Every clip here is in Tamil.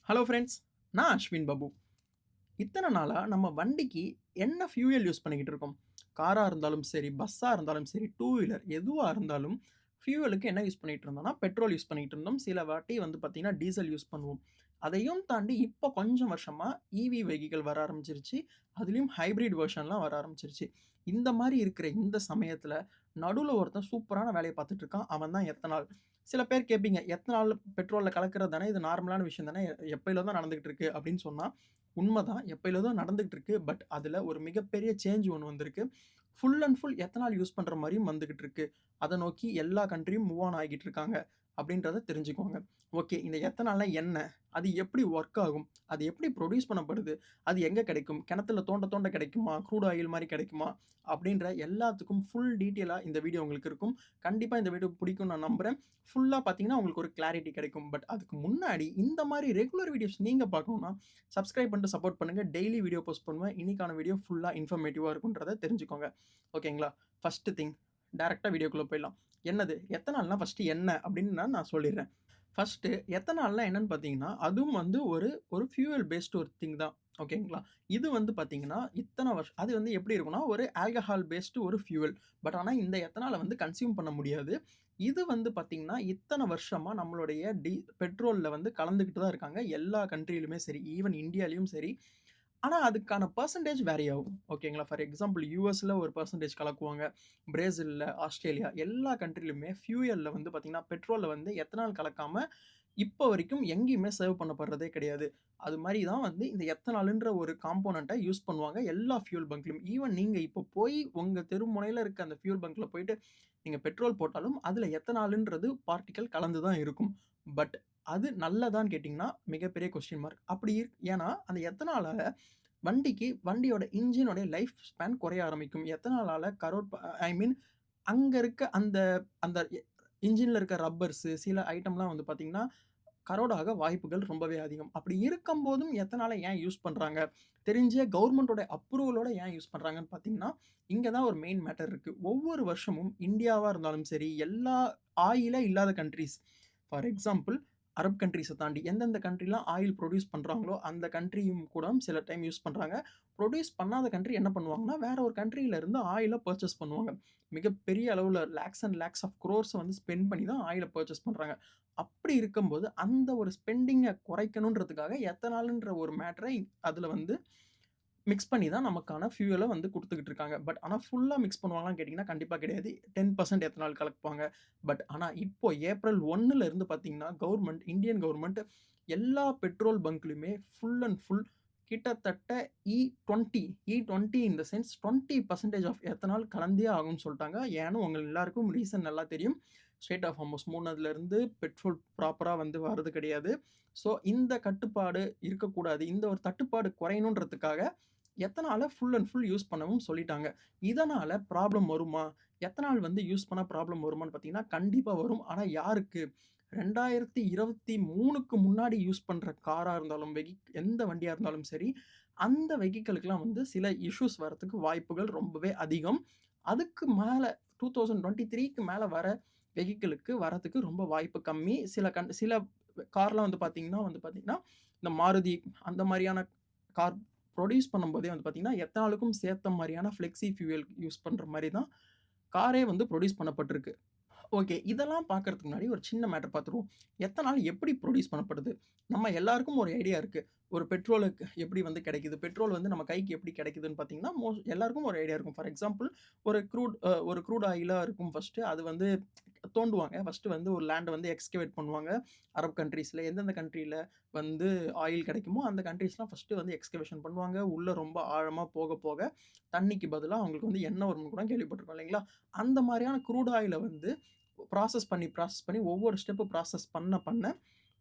ஹலோ ஃப்ரெண்ட்ஸ், நான் அஸ்வின் பாபு. இத்தன நாளா நம்ம வண்டிக்கு என்ன ஃபியூயல் யூஸ் பண்ணிக்கிட்டு இருக்கோம்? காரா இருந்தாலும் சரி, பஸ்ஸா இருந்தாலும் சரி, டூ வீலர் எதுவா இருந்தாலும் ஃபியூயலுக்கு என்ன யூஸ் பண்ணிட்டு இருந்தோம்னா, பெட்ரோல் யூஸ் பண்ணிட்டு இருந்தோம். சில வாட்டி வந்து பார்த்தீங்கன்னா, டீசல் யூஸ் பண்ணுவோம். அதையும் தாண்டி இப்போ கொஞ்சம் வருஷமா ஈவி வெஹிக்கிள் வர ஆரம்பிச்சிருச்சு. அதுலயும் ஹைபிரிட் வெர்ஷன்லாம் வர ஆரம்பிச்சிருச்சு. இந்த மாரி இருக்கிற இந்த சமயத்தில நடுவுல ஒருத்தன் சூப்பரான வேலைய பார்த்துட்டு இருக்கான். அவன் தான் எத்தனால். சில பேர் கேட்பீங்க, "எத்தனால் பெட்ரோல்ல கலக்கிறது தானே, இது நார்மலான விஷயம் தானே, எப்பயில தான் நடந்துகிட்டு இருக்கு." அப்படின்னு சொன்னா, உண்மதான். எப்பயில தான் நடந்துகிட்டு இருக்கு. பட் அதுல ஒரு மிகப்பெரிய சேஞ்ச் ஒண்ணு வந்திருக்கு. Full and full ethanol use பண்ற மாரியும் வந்துகிட்டு இருக்கு. அத நோக்கி எல்லா கண்ட்ரியும் மூவ் ஆன் ஆகிட்டு இருக்காங்க. அப்படின்றத தெரிஞ்சுக்கோங்க. ஓகே. இந்த எத்தனால்னா என்ன? அது எப்படி வொர்க் ஆகும்? அது எப்படி புரொடியூஸ் பண்ணப்படுது? அது எங்க கிடைக்கும்? கிணத்துல தோண்ட தோண்ட கிடைக்குமா? க்ரூட் ஆயில் மாரி கிடைக்குமா? அப்படின்ற எல்லாத்துக்கும் ஃபுல் டீட்டெயிலா இந்த வீடியோ உங்களுக்கு இருக்கும். கண்டிப்பா இந்த வீடியோ பிடிக்கும்னு நான் நம்புறேன். ஃபுல்லா பார்த்தீங்கன்னா, உங்களுக்கு ஒரு கிளாரிட்டி கிடைக்கும். பட் அதுக்கு முன்னாடி இந்த மாரி ரெகுலர் வீடியோஸ் நீங்க பார்க்கணும்னா, சப்ஸ்கிரைப் பண்ணிட்டு சப்போர்ட் பண்ணுங்க. டெய்லி வீடியோ போஸ்ட் பண்ணுவேன். இன்னைக்கான வீடியோ ஃபுல்லா இன்ஃபர்மேட்டிவா இருக்கும்ன்றத தெரிஞ்சுக்கோங்க. ஓகேங்களா? ஃபர்ஸ்ட் திங் டைரக்ட்டா வீடியோக்குள்ள போயிடலாம். என்னது? எத்தனால்னா ஃபர்ஸ்ட் என்ன? அப்படின்னு நான் சொல்லிர்றேன். ஃபர்ஸ்ட்டு எத்தனால்னா என்னன்னு பார்த்தீங்கன்னா, அதுவும் வந்து ஒரு ஒரு ஃபியூயல் பேஸ்டு ஒரு திங் தான். ஓகேங்களா? இது வந்து பார்த்தீங்கன்னா, இத்தன வருஷம் அது வந்து எப்படி இருக்கும்னா, ஒரு ஆல்கஹால் பேஸ்டு ஒரு ஃபியூயல். பட் ஆனா இந்த எத்தனால வந்து கன்சியூம் பண்ண முடியாது. இது வந்து பார்த்தீங்கன்னா, இத்தன வருஷமா நம்மளுடைய பெட்ரோல்ல வந்து கலந்துக்கிட்டு தான் இருக்காங்க. எல்லா கண்ட்ரியிலுமே சரி, ஈவன் இந்தியாலயும் சரி. ஆனா, அதுக்கான பெர்சன்டேஜ் வேரி ஆகும். ஓகேங்களா? ஃபார் எக்ஸாம்பிள் யுஎஸ்ல ஒரு பெர்சன்டேஜ் கலக்குவாங்க. பிரேசில்ல, ஆஸ்திரேலியா எல்லா கண்ட்ரிலயுமே ஃபியூயல்ல வந்து பார்த்தீங்கன்னா, பெட்ரோல்ல வந்து எத்தனால் கலக்காம இப்ப வரைக்கும் எங்கேயுமே சர்வ் பண்ணப்படுறதே கிடையாது. அது மாரி தான் வந்து இந்த எத்தனால்ன்ற ஒரு காம்போனன்ட்ட யூஸ் பண்ணுவாங்க எல்லா ஃபியூல் பங்க்லயும். ஈவன் நீங்க இப்போ போய் உங்க தெரு முனையில இருக்க அந்த ஃபியூல் பங்க்ல போயிட்டு நீங்க பெட்ரோல் போட்டாலும், அதுல எத்தனால்ன்றது பார்ட்டிகிள் கலந்து தான் இருக்கும். பட் அது நல்லதான்னு கேட்டீங்கன்னா, மிகப்பெரிய கொஸ்டின் மார்க். அப்படி ஏன்னா, அந்த எத்தனாலால வண்டியோட இன்ஜினோட லைஃப் ஸ்பேன் குறைய ஆரம்பிக்கும். எத்தனாலால ஐ மீன் அங்க இருக்க அந்த அந்த இன்ஜின்ல இருக்க ரப்பர்ஸு, சில ஐட்டம்லாம் வந்து பார்த்தீங்கன்னா, கரோட் ஆக வாய்ப்புகள் ரொம்பவே அதிகம். அப்படி இருக்கும்போதும் எத்தனால ஏன் யூஸ் பண்றாங்க? தெரிஞ்சே கவர்மெண்டோட அப்ரூவலோட ஏன் யூஸ் பண்றாங்கன்னு பார்த்தீங்கன்னா, இங்க தான் ஒரு மெயின் மேட்டர் இருக்கு. ஒவ்வொரு வருஷமும் இந்தியாவா இருந்தாலும் சரி, எல்லா ஆயிலே இல்லாத கண்ட்ரீஸ் ஃபார் எக்ஸாம்பிள் அரப் கண்ட்ரீஸ தாண்டி எந்தெந்த கண்ட்ரிலாம் ஆயில் புரொடியூஸ் பண்றாங்களோ, அந்த கண்ட்ரியும் கூட சில டைம் யூஸ் பண்றாங்க. புரொடியூஸ் பண்ணாத கண்ட்ரி என்ன பண்ணுவாங்கன்னா, வேற ஒரு கண்ட்ரில இருந்து ஆயில பர்ச்சேஸ் பண்ணுவாங்க. மிகப்பெரிய அளவுல லேக்ஸ் அண்ட் லேக்ஸ் ஆஃப் குரோர்ஸ வந்து ஸ்பெண்ட் பண்ணி தான் ஆயில பர்ச்சேஸ் பண்றாங்க. அப்படி இருக்கும்போது, அந்த ஒரு ஸ்பெண்டிங்க குறைக்கணுன்றதுக்காக எத்தனால்ன்ற ஒரு மேட்டர அதுல வந்து மிக்ஸ் பண்ணி தான் நமக்கான ஃபியூயல வந்து குடுத்துக்கிட்டு இருக்காங்க. பட் ஆனா ஃபுல்லா மிக்ஸ் பண்ணுவாங்களான்னு கேட்டீங்கன்னா, கண்டிப்பா கிடையாது. 10% எத்தனால் கலப்பாங்க. பட் ஆனா இப்போ ஏப்ரல் 1ல இருந்து பார்த்தீங்கன்னா, இந்தியன் கவர்மெண்ட் எல்லா பெட்ரோல் பங்க்லயுமே ஃபுல் அண்ட் ஃபுல் கிட்டத்தட்ட E20 E20 in the sense 20% of ethanol கலந்தே ஆகும்னு சொல்ட்டாங்க. ஏன்னு உங்க எல்லாருக்கும் ரீசன் நல்லா தெரியும். ஸ்ட்ரெய்ட் ஆஃப் ஹார்மோஸ் மூடுனதுலருந்து பெட்ரோல் ப்ராப்பரா வந்து வரது கிடையாது. ஸோ இந்த கட்டுப்பாடு இருக்கக்கூடாது. இந்த ஒரு தட்டுப்பாடு குறையணுன்றதுக்காக எத்தனால ஃபுல் அண்ட் ஃபுல் யூஸ் பண்ணவும் சொல்லிட்டாங்க. இதனால ப்ராப்ளம் வருமா? எத்தனால் வந்து யூஸ் பண்ணா ப்ராப்ளம் வருமான்னு பார்த்தீங்கன்னா, கண்டிப்பா வரும். ஆனா யாருக்கு? 2023க்கு முன்னாடி யூஸ் பண்ற காரா இருந்தாலும், எந்த வண்டியா இருந்தாலும் சரி, அந்த வெஹிக்கிளுக்குலாம் வந்து சில இஷ்யூஸ் வரதுக்கு வாய்ப்புகள் ரொம்பவே அதிகம். அதுக்கு மேல 2023க்கு மேல வர வெஹிக்கிளுக்கு வரதுக்கு ரொம்ப வாய்ப்பு கம்மி. சில கார்லாம் வந்து பார்த்தீங்கன்னா, இந்த மாருதி அந்த மாரியான கார் புரொடியூஸ் பண்ணும்போதே வந்து பார்த்தீங்கன்னா, எத்தனாலுக்கும் சேர்த்த மாரியான ஃப்ளெக்ஸி ஃபியூயல் யூஸ் பண்ற மாரி தான் காரே வந்து புரொடியூஸ் பண்ணப்பட்டிருக்கு. ஓகே. இதெல்லாம் பார்க்கறதுக்கு முன்னாடி ஒரு சின்ன மேட்டர் பார்த்துருவோம். எத்தனால் எப்படி புரொடியூஸ் பண்ணப்படுது? நம்ம எல்லாருக்கும் ஒரு ஐடியா இருக்கு. ஒரு பெட்ரோலுக்கு எப்படி வந்து கிடைக்குது? பெட்ரோல் வந்து நம்ம கைக்கு எப்படி கிடைக்குதுன்னு பார்த்தீங்கன்னா, எல்லாருக்கும் ஒரு ஐடியா இருக்கும். ஃபார் எக்ஸாம்பிள் ஒரு க்ரூட் ஆயிலா இருக்கும் ஃபர்ஸ்ட்டு. அது வந்து தோண்டுவாங்க. ஃபர்ஸ்ட்டு வந்து ஒரு லேண்ட வந்து எக்ஸ்கவேட் பண்ணுவாங்க. அரப் கண்ட்ரீஸ்ல எந்தெந்த கண்ட்ரில வந்து ஆயில் கிடைக்குமோ, அந்த கண்ட்ரீஸ்லாம் ஃபர்ஸ்ட்டு வந்து எக்ஸ்கவேஷன் பண்ணுவாங்க. உள்ள ரொம்ப ஆழமா போக போக தண்ணிக்கு பதிலா அவங்களுக்கு வந்து எண்ணெய் வரும்னு கூட கேள்விப்பட்டுருக்கோம் இல்லைங்களா? அந்த மாரியான க்ரூட் ஆயில வந்து ப்ராசஸ் பண்ணி ஒவ்வொரு ஸ்டெப்பு ப்ராசஸ் பண்ண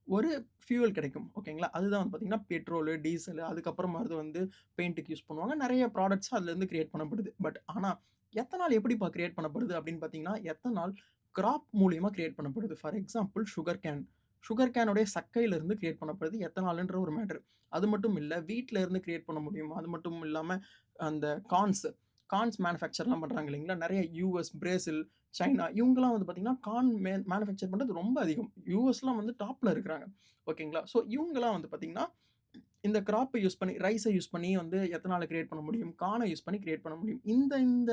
ஒரு ஃபியூயல் கிடைக்கும். ஓகேங்களா? அதுதான் வந்து பார்த்தீங்கன்னா, பெட்ரோலு, டீசலு அதுக்கப்புறம் அது வந்து பெயிண்ட்டுக்கு யூஸ் பண்ணுவாங்க. நெறைய ப்ராடக்ட்ஸ் அதுலேருந்து கிரியேட் பண்ணப்படுது. பட் ஆனா, எத்தனால் எப்படிப்பா கிரியேட் பண்ணப்படுது அப்படின்னு பார்த்தீங்கன்னா, எத்தனால் கிராப் மூலியமா கிரியேட் பண்ணப்படுது. For example sugar cane. Sugar கேனுடைய சக்கையிலிருந்து கிரியேட் பண்ணப்படுது எத்தனால்ன்ற ஒரு மேட்டர். அது மட்டும் இல்ல, வீட்ல இருந்து கிரியேட் பண்ண முடியும். அது மட்டும் இல்லாம அந்த கார்ன்ஸ் மேனுஃபேக்சர்லாம் பண்றாங்க இல்லைங்களா? நெறைய யுஎஸ், பிரேசில், சைனா இவங்கலாம் வந்து பார்த்தீங்கன்னா, கார்ன் மேனுஃபேக்சர் பண்றது ரொம்ப அதிகம். யுஎஸ்லாம் வந்து டாப்ல இருக்கிறாங்க. ஓகேங்களா? ஸோ இவங்கலாம் வந்து பார்த்தீங்கன்னா, இந்த கிராப்ப யூஸ் பண்ணி ரைஸ யூஸ் பண்ணி வந்து எத்தனால கிரியேட் பண்ண முடியும். கார்ன யூஸ் பண்ணி கிரியேட் பண்ண முடியும். இந்த இந்த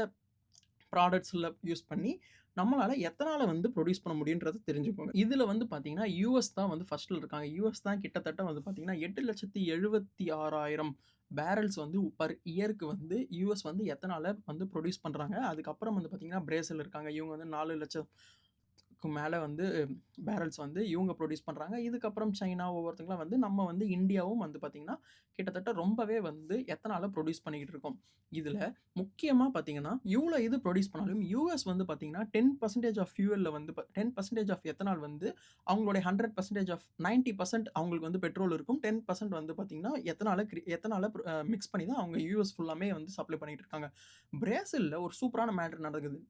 ப்ராடக்ட்ஸ்ல யூஸ் பண்ணி நம்மளால எத்தனால வந்து புரொடியூஸ் பண்ண முடியும்ன்றத தெரிஞ்சுக்கோங்க. இதுல வந்து பார்த்தீங்கன்னா, யுஎஸ் தான் வந்து ஃபர்ஸ்ட்ல இருக்காங்க. யுஎஸ் தான் கிட்டத்தட்ட வந்து பார்த்தீங்கன்னா, 8,76,000 பேரல்ஸ் வந்து பர் இயர்க்கு வந்து யுஎஸ் வந்து எத்தனால வந்து புரொடியூஸ் பண்றாங்க. அதுக்கப்புறம் வந்து பார்த்தீங்கன்னா, பிரேசில் இருக்காங்க. இவங்க வந்து 4,00,000க்கு மேல வந்து பேரல்ஸ் வந்து இவங்க புரொடியூஸ் பண்றாங்க. இதுக்கப்புறம் சைனா ஒவ்வொருத்தங்களும் வந்து நம்ம வந்து இந்தியாவும் வந்து பார்த்தீங்கன்னா, கிட்டத்தட்ட ரொம்பவே வந்து எத்தனால புரொடியூஸ் பண்ணிக்கிட்டு இருக்கோம். இதுல முக்கியமா பார்த்தீங்கன்னா, இவ்ளோ இது புரொடியூஸ் பண்ணாலும் யுஎஸ் வந்து பார்த்தீங்கன்னா, 10% ஆஃப் ஃபியூயல்ல வந்து 10% ஆஃப் எத்தனால் வந்து அவங்களுடைய 100% ஆஃப் 90% அவங்களுக்கு வந்து பெட்ரோல் இருக்கும். 10% வந்து பார்த்தீங்கன்னா, எத்தனால மிக்ஸ் பண்ணி தான் அவங்க யுஎஸ் ஃபுல்லாமே வந்து சப்ளை பண்ணிட்டு இருக்காங்க. பிரேசில்ல ஒரு சூப்பரான மேட்டர்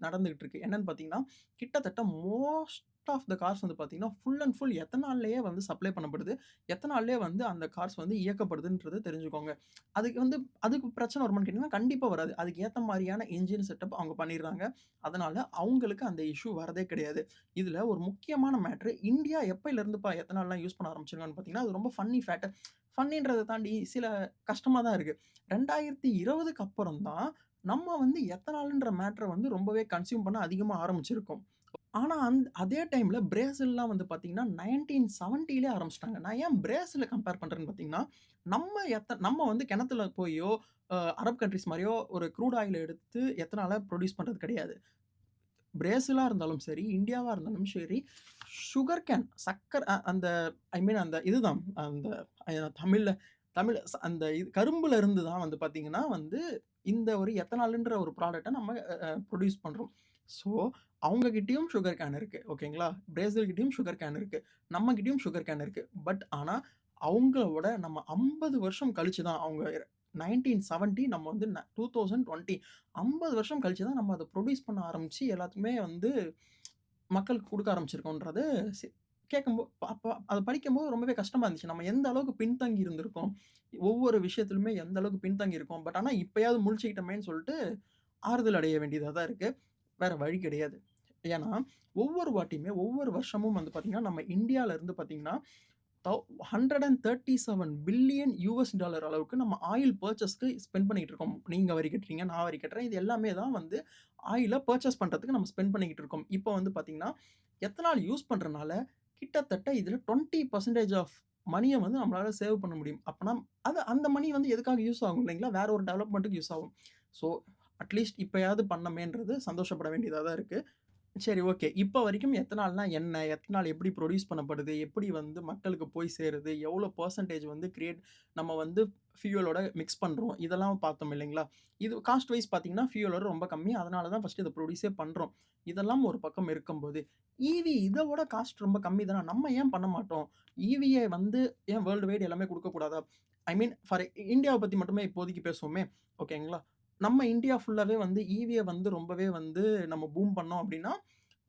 நடந்துகிட்டு இருக்கு. என்னன்னு பார்த்தீங்கன்னா, கிட்டத்தட்ட மோஸ்ட் ஆஃப் த கார்ஸ் வந்து பார்த்தீங்கன்னா, ஃபுல் அண்ட் ஃபுல் எத்தனால்லயே வந்து சப்ளை பண்ணப்படுது. எத்தனால்லயே வந்து அந்த கார்ஸ் வந்து இயக்கப்படுதுன்றத தெரிஞ்சுக்கோங்க. அதுக்கு வந்து அதுக்கு பிரச்சனை வருமான்னு கேட்டீங்கன்னா, கண்டிப்பா வராது. அதுக்கு ஏத்த மாரியான என்ஜின் செட்டப் அவங்க பண்ணிடுறாங்க. அதனால அவங்களுக்கு அந்த இஷ்யூ வரதே கிடையாது. இதுல ஒரு முக்கியமான மேட்டர் இந்தியா எப்பயிலருந்துப்பா எத்தனால்லாம் யூஸ் பண்ண ஆரம்பிச்சிருக்காங்கன்னு பார்த்தீங்கன்னா, அது ரொம்ப ஃபன்னி ஃபேக்ட். ஃபன்னின்றத தாண்டி சில கஷ்டமா தான் இருக்கு. 2020க்கு அப்புறம் தான் நம்ம வந்து எத்தனால்ன்ற மேட்டர வந்து ரொம்பவே கன்சியூம் பண்ண அதிகமா ஆரம்பிச்சிருக்கோம். ஆனா, அதே டைம்ல பிரேசில்லாம் வந்து பார்த்தீங்கன்னா, 1970லே ஆரம்பிச்சுட்டாங்க. நான் ஏன் பிரேசில கம்பேர் பண்றேன்னு பார்த்தீங்கன்னா, நம்ம வந்து கிணத்துல போயோ, அரப் கண்ட்ரீஸ் மாரியோ ஒரு க்ரூட் ஆயில எடுத்து எத்தனால புரொடியூஸ் பண்றது கிடையாது. பிரேசிலா இருந்தாலும் சரி, இந்தியாவா இருந்தாலும் சரி, சுகர் கேன் அந்த ஐ மீன் அந்த இதுதான். அந்த தமிழ்ல தமிழ் அந்த கரும்புல இருந்து தான் வந்து பார்த்தீங்கன்னா வந்து, இந்த ஒரு எத்தனால்ன்ற ஒரு ப்ராடக்ட்ட நம்ம புரொடியூஸ் பண்றோம். ஸோ, அவங்க கிட்டயும் சுகர் கேன் இருக்கு. ஓகேங்களா? பிரேசில் கிட்டயும் சுகர் கேன் இருக்கு. நம்ம கிட்டயும் சுகர் கேன் இருக்கு. பட் ஆனா, அவங்களோட நம்ம 50 வருஷம் கழிச்சு தான் அவங்க 1970 நம்ம வந்து 2020 50 வருஷம் கழிச்சு தான் நம்ம அத புரொடியூஸ் பண்ண ஆரம்பிச்சு, எல்லாத்துக்குமே வந்து மக்களுக்கு குடுக்க ஆரம்பிச்சிருக்கோன்றது சி கேட்கும்போ அப்ப அத படிக்கும்போது ரொம்பவே கஷ்டமா இருந்துச்சு. நம்ம எந்த அளவுக்கு பின்தங்கி இருந்திருக்கோம். ஒவ்வொரு விஷயத்திலுமே எந்த அளவுக்கு பின்தங்கி இருக்கோம். பட் ஆனா இப்பயாவது முழிச்சுக்கிட்டோமேன்னு சொல்ட்டு ஆறுதல் அடைய வேண்டியதா தான் இருக்கு. வேற வழி கிடையாது. ஏன்னா, ஒவ்வொரு வாட்டியுமே, ஒவ்வொரு வருஷமும் வந்து பார்த்தீங்கன்னா, நம்ம இந்தியால இருந்து பார்த்தீங்கன்னா, 137 பில்லியன் யுஎஸ் டாலர் அளவுக்கு நம்ம ஆயில் பர்ச்சேஸ்க்கு ஸ்பெண்ட் பண்ணிட்டு இருக்கோம். நீங்க வரி கட்டுறீங்க, நான் வரி கட்டுறேன். இது எல்லாமே தான் வந்து ஆயில பர்ச்சேஸ் பண்றதுக்கு நம்ம ஸ்பெண்ட் பண்ணிக்கிட்டு இருக்கோம். இப்போ வந்து பார்த்தீங்கன்னா, எத்தனால் யூஸ் பண்றனால கிட்டத்தட்ட இதுல 20% ஆஃப் மனிய வந்து நம்மளால சேவ் பண்ண முடியும். அப்பன்னா அந்த மனி வந்து எதுக்காக யூஸ் ஆகும் இல்லைங்களா? வேற ஒரு டெவலப்மென்ட்க்கு யூஸ் ஆகும். ஸோ, அட்லீஸ்ட் இப்பயாவது பண்ணமேன்றது சந்தோஷப்பட வேண்டியதா தான் இருக்கு. சரி, ஓகே. இப்ப வரைக்கும் எத்தனால்னா என்ன? எத்தனால் எப்படி புரொடியூஸ் பண்ணப்படுது? எப்படி வந்து மக்களுக்கு போய் சேருது? எவ்வளோ பெர்சன்டேஜ் வந்து நம்ம வந்து ஃபியூயலோட மிக்ஸ் பண்றோம். இதெல்லாம் பார்த்தோம் இல்லைங்களா? இது காஸ்ட் வைஸ் பார்த்தீங்கன்னா, ஃபியூயலோட ரொம்ப கம்மி. அதனால தான் ஃபர்ஸ்ட்டு இத புரொடியூஸே பண்றோம். இதெல்லாம் ஒரு பக்கம் இருக்கும்போது, ஈவி இத விட காஸ்ட் ரொம்ப கம்மி தான. நம்ம ஏன் பண்ண மாட்டோம்? ஈவிய வந்து ஏன் வேர்ல்டு வைட் எல்லாமே குடுக்கக்கூடாதா? ஐ மீன் ஃபார் இந்தியாவ பத்தி மட்டுமே இப்போதைக்கு பேசுவோமே. ஓகேங்களா? நம்ம இந்தியா ஃபுல்லாவே வந்து ஈவிய வந்து ரொம்பவே வந்து நம்ம பூம் பண்ணோம் அப்டின்னா,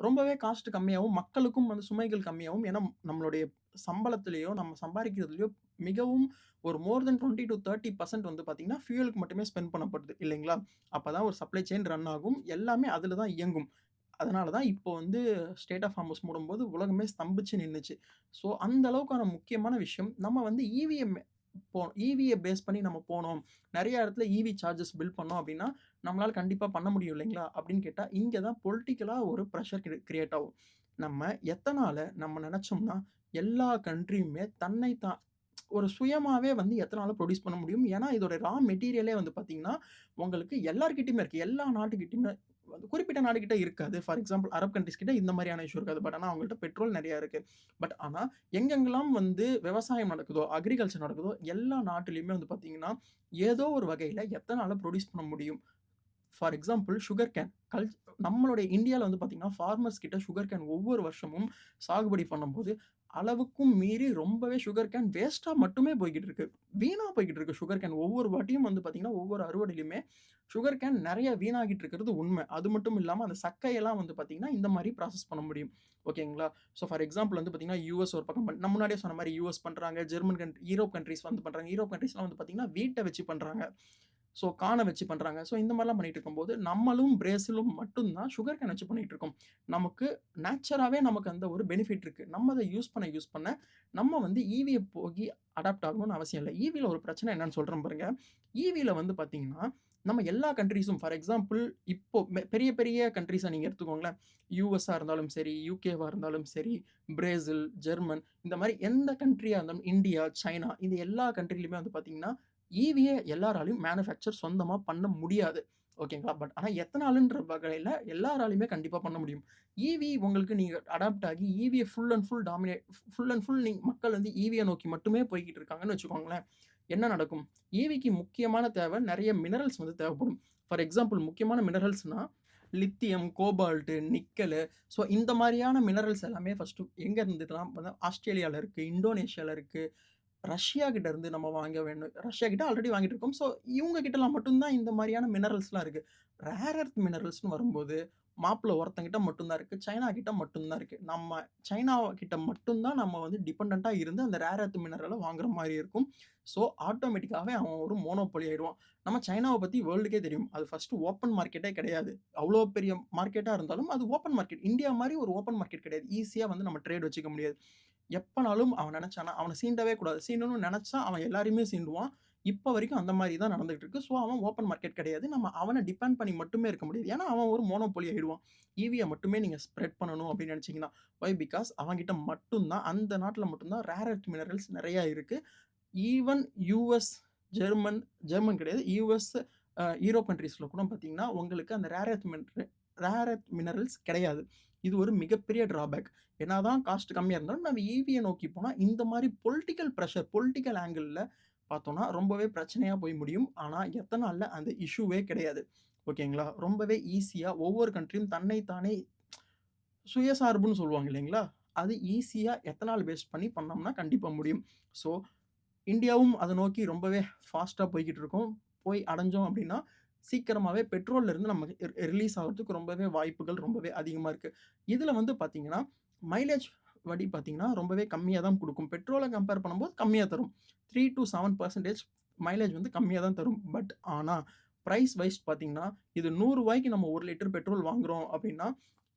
ரொம்பவே காஸ்ட் கம்மியாவும், மக்களுக்கும் வந்து சுமைகள் கம்மியாவும். ஏன்னா, நம்மளுடைய சம்பளத்திலயோ, நம்ம சம்பாரிக்கிறதுலயோ மிகவும் ஒரு மோர் தென் 20-30% வந்து பார்த்தீங்கன்னா, ஃபியூயலுக்கு மட்டுமே ஸ்பெண்ட் பண்ணப்படுது இல்லைங்களா? அப்பதான் ஒரு சப்ளை செயின் ரன் ஆகும். எல்லாமே அதில தான் இயங்கும். அதனால தான் இப்போ வந்து ஸ்டேட் ஆஃப் ஹார்மஸ் மூடும்போது உலகமே ஸ்தம்பிச்சு நின்னுச்சு. ஸோ, அந்த அளவுக்கான முக்கியமான விஷயம் நம்ம வந்து ஈவிய பேஸ் பண்ணி நம்ம போனோம். நெறைய இடத்துல ஈவி சார்ஜஸ் பில் பண்ணோம் அப்டின்னா, நம்மளால கண்டிப்பா பண்ண முடியும் இல்லைங்களா? அப்டின்னு கேட்டா, இங்க தான் பொலிட்டிக்கலா ஒரு பிரஷர் கிரியேட் ஆகும். நம்ம எத்தனால நம்ம நெனச்சோம்னா, எல்லா கண்ட்ரியுமே தன்னை தான் ஒரு சுயமாவே வந்து எத்தனால புரொடியூஸ் பண்ண முடியும். ஏன்னா, இதோட ரா மெட்டீரியலே வந்து பார்த்தீங்கன்னா, உங்களுக்கு எல்லார்கிட்டயுமே இருக்கு. எல்லா நாட்டுக்கிட்டயுமே வந்து குறிப்பிட்ட நாடுகிட்ட இருக்காது. ஃபார் எக்ஸாம்பிள் அரப் கண்ட்ரீஸ் கிட்ட இந்த மாரியான இஷ்யூ இருக்காது. பட் ஆனா அவங்கள்ட்ட பெட்ரோல் நெறைய இருக்கு. பட் ஆனா எங்கெங்கலாம் வந்து விவசாயம் நடக்குதோ, அக்ரிகல்ச்சர் நடக்குதோ, எல்லா நாட்டிலயுமே வந்து பார்த்தீங்கன்னா, ஏதோ ஒரு வகையில எத்தனால புரொடியூஸ் பண்ண முடியும். For example sugar can. நம்மளுடைய இந்தியால வந்து பார்த்தீங்கன்னா, ஃபார்மர்ஸ் கிட்ட சுகர் கேன் ஒவ்வொரு வருஷமும் சாகுபடி பண்ணும்போது, அளவுக்கும் மீறி ரொம்பவே சுகர் கேன் வேஸ்ட்டா மட்டுமே போய்க்கிட்டு இருக்கு. வீணா போய்க்கிட்டு இருக்கு சுகர் கேன். ஒவ்வொரு வாட்டியும் வந்து பார்த்தீங்கன்னா, ஒவ்வொரு அறுவடையிலுமே சுகர் கேன் நெறைய வீணாகிட்டு இருக்கிறது உண்ம. அது மட்டும் இல்லாம அந்த சக்கையெல்லாம் வந்து பார்த்தீங்கன்னா, இந்த மாரி ப்ராசஸ் பண்ண முடியும். ஓகேங்களா? ஸோ ஃபார் எக்ஸாம்பிள் வந்து பார்த்தீங்கன்னா, யுஎஸ் ஒரு பக்கம் நான் முன்னாடியே சொன்ன மாரி யுஎஸ் பண்றாங்க. யூரோப் கண்ட்ரீஸ் வந்து பண்றாங்க. யூரோப் கண்ட்ரீஸ்லாம் வந்து பார்த்தீங்கன்னா, வீட்ட வச்சு பண்றாங்க. ஸோ கார்ன வச்சு பண்றாங்க. ஸோ இந்த மாரிலாம் பண்ணிட்டு இருக்கும்போது, நம்மளும் பிரேசிலும் மட்டும் தான் சுகர் கேன் வச்சு பண்ணிட்டு இருக்கோம். நமக்கு நேச்சராவே நமக்கு அந்த ஒரு பெனிஃபிட் இருக்கு. நம்ம அத யூஸ் பண்ண, நம்ம வந்து ஈவிய போகி அடாப்ட் ஆகணும்னு அவசியம் இல்ல. ஈவில ஒரு பிரச்சனை என்னன்னு சொல்றேன் பாருங்க. ஈவில வந்து பார்த்தீங்கன்னா, நம்ம எல்லா கண்ட்ரீஸும் ஃபார் எக்ஸாம்பிள் இப்போ பெரிய பெரிய கண்ட்ரீஸ நீங்க எடுத்துக்கோங்களேன். யுஎஸ்ஸா இருந்தாலும் சரி, யுகேவா இருந்தாலும் சரி, பிரேசில், ஜெர்மன் இந்த மாரி எந்த கண்ட்ரியா இருந்தாலும் இந்தியா, சைனா இந்த எல்லா கண்ட்ரிலயுமே வந்து பார்த்தீங்கன்னா, ஈவிய எல்லாராலயும் மேனுஃபேக்சர் சொந்தமா பண்ண முடியாது. ஓகேங்களா? பட் ஆனா எத்தனால்ன்ற வகையில எல்லாராலயுமே கண்டிப்பா பண்ண முடியும். ஈவி உங்களுக்கு நீங்க அடாப்ட் ஆகி ஈவிய ஃபுல் அண்ட் ஃபுல் மக்கள் வந்து ஈவிய நோக்கி மட்டுமே போய்க்கிட்டு இருக்காங்கன்னு வச்சுக்கோங்களேன். என்ன நடக்கும்? ஈவிக்கு முக்கியமான தேவை நெறைய மினரல்ஸ் வந்து தேவைப்படும். ஃபார் எக்ஸாம்பிள் முக்கியமான மினரல்ஸ்னா, லித்தியம், கோபால்ட், நிக்கலு ஸோ இந்த மாரியான மினரல்ஸ் எல்லாமே ஃபர்ஸ்ட்டு எங்க இருந்துலாம் ஆஸ்திரேலியால இருக்கு, இந்தோனேஷியால இருக்கு, ரஷ்யா கிட்ட இருந்து நம்ம வாங்க வேண்டும். ரஷ்யா கிட்ட ஆல்ரெடி வாங்கிட்டு இருக்கோம். ஸோ இவங்க கிட்டலாம் மட்டும் தான் இந்த மாரியான மினரல்ஸ்லாம் இருக்கு. ரேர் எர்த் மினரல்ஸ்ன்னு வரும்போது, மாப்ல ஒருத்தங்கிட்ட மட்டும் தான் இருக்கு. சைனா கிட்ட மட்டும் தான் இருக்கு. நம்ம சைனா கிட்ட மட்டும் தான் நம்ம வந்து டிபெண்டன்ட்டா இருந்து அந்த ரேர் எர்த் மினரல வாங்குற மாரி இருக்கும். ஸோ ஆட்டோமேட்டிக்காவே அவன் ஒரு மோனோபோலி ஆயிடுவான். நம்ம சைனாவ பத்தி வேர்ல்டுக்கே தெரியும். அது ஃபர்ஸ்ட்டு ஓப்பன் மார்க்கெட்டே கிடையாது. அவ்ளோ பெரிய மார்க்கெட்டா இருந்தாலும் அது ஓப்பன் மார்க்கெட். இந்தியா மாரி ஒரு ஓப்பன் மார்க்கெட் கிடையாது. ஈஸியா வந்து நம்ம ட்ரேட் வச்சுக்க முடியாது. எப்பனாலும் அவன் நெனச்சானா, அவன சீண்டவே கூடாது. சீண்டணும்னு நெனச்சா அவன் எல்லாரையுமே சீண்டுவான். இப்ப வரைக்கும் அந்த மாரி தான் நடந்துகிட்டு இருக்கு. ஸோ, அவன் ஓப்பன் மார்க்கெட் கிடையாது. நம்ம அவன டிபெண்ட் பண்ணி மட்டுமே இருக்க முடியாது. ஏன்னா, அவன் ஒரு மோனோபோலி ஆயிடுவான். ஈவிய மட்டுமே நீங்க ஸ்ப்ரெட் பண்ணணும் அப்படின்னு நெனச்சீங்கன்னா. வை? பிகாஸ் அவன்கிட்ட மட்டும் தான் அந்த நாட்ல மட்டும் தான் ரேர் எர்த் மினரல்ஸ் நெறைய இருக்கு. ஈவன் யுஎஸ், ஜெர்மன் ஜெர்மன் கிடையாது. யுஎஸ், யூரோப் கண்ட்ரீஸ்ல கூட பார்த்தீங்கன்னா, உங்களுக்கு அந்த ரேர் எர்த் மினரல்ஸ் கிடையாது. இது ஒரு மிகப்பெரிய டிராபேக். என்னதான் காஸ்ட் கம்மியா இருந்தாலும், நம்ம ஈவிய நோக்கி போனா, இந்த மாரி பொலிட்டிக்கல் பிரஷர், பொலிட்டிக்கல் ஆங்கிள்ல பார்த்தோம்னா, ரொம்பவே பிரச்சனையா போய் முடியும். ஆனா, எத்தனால்ல அந்த இஷ்யூவே கிடையாது. ஓகேங்களா? ரொம்பவே ஈஸியா ஒவ்வொரு கண்ட்ரியும் தன்னை தானே சுயசார்புன்னு சொல்லுவாங்க இல்லைங்களா? அது ஈஸியா எத்தனால் பேஸ் பண்ணி பண்ணோம்னா கண்டிப்பா முடியும். ஸோ இந்தியாவும் அத நோக்கி ரொம்பவே ஃபாஸ்ட்டா போய்க்கிட்டு இருக்கோம். போய் அடைஞ்சோம் அப்டின்னா, சீக்கிரமாவே பெட்ரோல்ல இருந்து நமக்கு ரிலீஸ் ஆகுறதுக்கு ரொம்பவே வாய்ப்புகள் ரொம்பவே அதிகமா இருக்கு. இதுல வந்து பார்த்தீங்கன்னா, மைலேஜ் படி பார்த்தீங்கன்னா, ரொம்பவே கம்மியா தான் குடுக்கும். பெட்ரோல கம்பேர் பண்ணும்போது கம்மியா தரும். 3-7% மைலேஜ் வந்து கம்மியா தான் தரும். பட் ஆனா, பிரைஸ் வைஸ் பார்த்தீங்கன்னா, இது ரூ. 100க்கு நம்ம 1 லிட்டர் பெட்ரோல் வாங்குறோம் அப்டின்னா,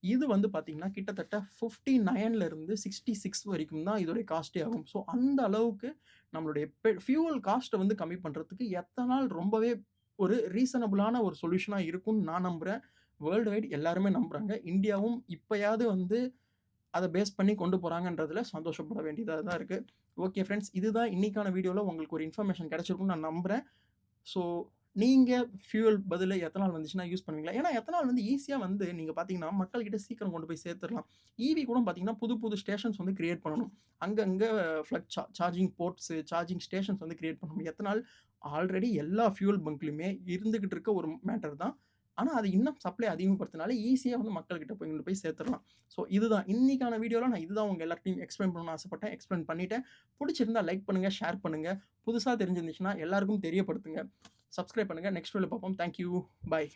இது வந்து பார்த்தீங்கன்னா, கிட்டத்தட்ட 59ல இருந்து 66 வரைக்கும் தான் இதோடைய காஸ்ட்டே ஆகும். ஸோ அந்த அளவுக்கு நம்மளுடைய ஃபியூவல் காஸ்ட்ட வந்து கம்மி பண்றதுக்கு எத்தனால் ரொம்பவே ஒரு ரீசனபிளான ஒரு சொல்யூஷனா இருக்கும்னு நான் நம்புறேன். வேர்ல்டு வைட் எல்லாருமே நம்புறாங்க. இந்தியாவும் இப்பயாவது வந்து அத பேஸ் பண்ணி கொண்டு போறாங்கன்றதுல சந்தோஷப்பட வேண்டியதா தான் இருக்கு. ஓகே ஃபிரெண்ட்ஸ், இதுதான் இன்னைக்கான வீடியோல உங்களுக்கு ஒரு இன்ஃபர்மேஷன் கிடைச்சிருக்கும்னு நான் நம்புறேன். ஸோ நீங்க ஃபியூயல் பதிலா எத்தனால் வந்துச்சுன்னா யூஸ் பண்ணுவீங்களா? ஏன்னா எத்தனால் வந்து ஈஸியா வந்து நீங்க பார்த்தீங்கன்னா, மக்கள்கிட்ட சீக்கிரம் கொண்டு போய் சேர்த்துரலாம். ஈவி கூட பார்த்தீங்கன்னா, புது புது ஸ்டேஷன்ஸ் வந்து கிரியேட் பண்ணணும். அங்கங்க plug charging boards, charging stations வந்து கிரியேட் பண்ணணும். எத்தனால் ஆல்ரெடி எல்லா ஃபியூயல் பங்க்லயுமே இருந்துகிட்டு இருக்க ஒரு மேட்டர் தான். ஆனா, அது இன்னும் சப்ளை அதிகப்படுத்துனால ஈஸியா வந்து மக்கள்கிட்ட போய் கொண்டு போய் சேர்த்துரலாம். ஸோ இதுதான் இன்னைக்கான வீடியோல நான் இதுதான் உங்க எல்லார்ட்டயும் எக்ஸ்பிளைன் பண்ணணும்னு ஆசைப்பட்டேன். எக்ஸ்பிளைன் பண்ணிட்டேன். புடிச்சிருந்தா லைக் பண்ணுங்க, ஷேர் பண்ணுங்க. புதுசா தெரிஞ்சிருந்துச்சுன்னா எல்லாருக்கும் தெரியப்படுத்துங்க. சப்ஸ்கிரைப் பண்ணுங்க. நெக்ஸ்ட் வீடியோல பார்ப்போம். Thank you. பாய்.